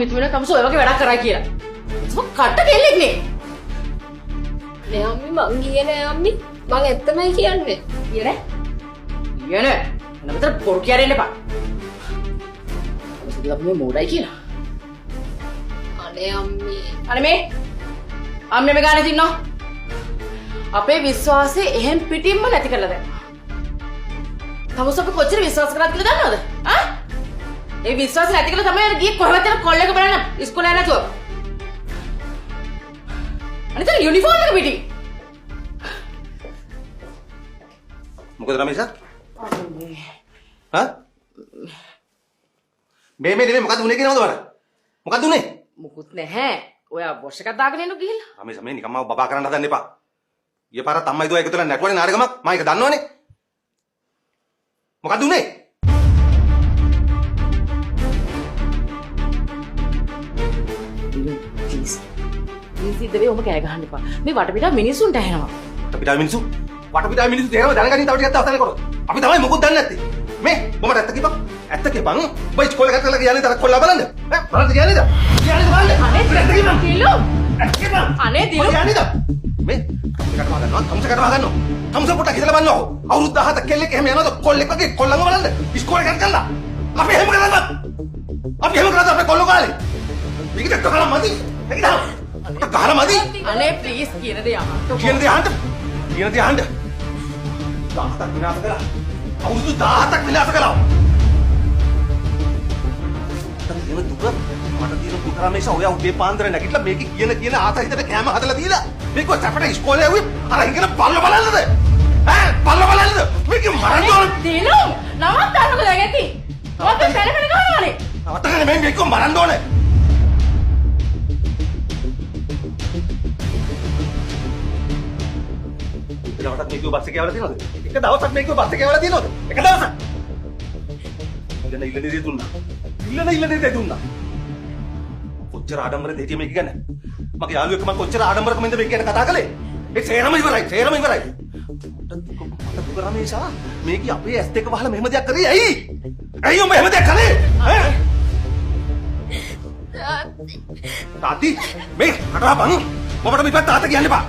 මිතුමනේ කම්සෝ ඔය වගේ වැඩක් කරා කියලා. ඒක කට කෙල්ලෙක් නේ. නෑ අම්මි මං ගියේ නෑ අම්මි. මං ඇත්තමයි කියන්නේ. කියන්නේ? කියන්නේ? නමතර පොර කියන්න එපා. අපි අපි මේ මොඩයි කියලා. අනේ අම්මි. අනේ මේ අම්මේ මේ ගානේ තින්නෝ. අපේ විශ්වාසය එහෙම් පිටින්ම නැති කරලා දැම්මා. තමුස අපි කොච්චර විශ්වාස කරාද කියලා දන්නවද? ආ? ඒ විශ්වාස නැති කරලා තමයි ගියේ කොහෙවත් යන කොල්ලෙක් බලන්න ඉස්කෝලේ යන්න නැතුව. අනිත් යුනිෆෝම් එක පිටින්. මොකද රමේෂා? හා? මේ මොකද උනේ කියනවද වර? මොකද උනේ? මුකුත් නැහැ. ඔයා වොෂ් එකක් දාගෙන එන්න ගිහිල්ලා. රමේෂා මේ නිකම්ම බබා කරන්න හදන්න එපා. ඊය පාරත් අම්මයි දුවයි එකතුලා නැටුවනේ නාරගමක්. මම ඒක දන්නවනේ. මොකද උනේ? ඉතින් දෙවියෝ ඔබ කෑ ගහන්න එපා. මේ වටපිටා මිනිස්සුන්ට ඇහෙනවා. වටපිටා මිනිස්සු තේරෙව දැනගන්න තව ටිකක් අවසන් කරොත්. අපි තමයි මොකුත් දන්නේ නැත්තේ. මේ මොකට ඇත්ත කිව්වා? ඇත්ත කියපන්. ඔබ ඉස්කෝලේ ගත්තලා කියන්නේ තරක් කොල්ලා බලන්න. බලන්න කියන්නේද? කියන්නේද බලන්න. අනේ ඇත්ත කිව්වා. දිලු. ඇත්ත කිව්වා. අනේ දිලු. කියන්නේද? මේ කටම ගන්නවා. කම්ස ගන්නවා. කම්ස පොට්ටක් හිතලා බලන්නකො. අවුරුදු 17ක් කෙල්ලෙක් එහෙම යනවද කොල්ලෙක් වගේ කොල්ලන්ව බලන්න. ඉස්කෝලේ ගත්තලා. අපි එහෙම කරනවද? අපි එහෙම කරනවද අපේ කොල්ලෝ කාලේ? මේකට ගහලා මදි. ඒකද? ගහලා මදි. අනේ ප්ලීස් කියන දේ අහන්න. කියන දේ අහන්න. 17ක් විනාශ කළා. අවුරුදු 17ක් විනාශ කළා. තම දුක මට තියෙන දුක රමේෂා ඔයා උදේ පාන්දර නැගිටලා මේක කියන ආතහිතට කැම හදලා දීලා මේක චපට ඉස්කෝලේ ආවේ අර හිඟන බල්ල බලන්නද? ඈ බල්ල බලන්නද? මේක මරන්න ඕන. දිලු නවත්තන්නකෝ දැන් ඇති. ඔබ පැලපෙන ගහනවානේ. නවත්තගෙන මේක මරන්න ඕනේ. දවසක් මේක බස් එකේ යවලා තියෙනවද? එක දවසක් මේක බස් එකේ යවලා තියෙනවද? එක දවසක්. ඉල්ලන දේ දුන්නා. කොච්චර ආඩම්බරද හිටියේ මේක ගැන? මගේ යාළුවෙක් මම කොච්චර ආඩම්බරකමින්ද මේක ගැන කතා කළේ? ඒ සේරම ඉවරයි. මට දුක රමේෂා මේක අපේ ඇස් දෙක වහලා මෙහෙම දෙයක් කරේ ඇයි? ඇයි උඹ එහෙම දෙයක් කළේ? ඈ? තාත්ති මේ අරපන්. ඔබට මේ තාත්තා කියන්න එපා.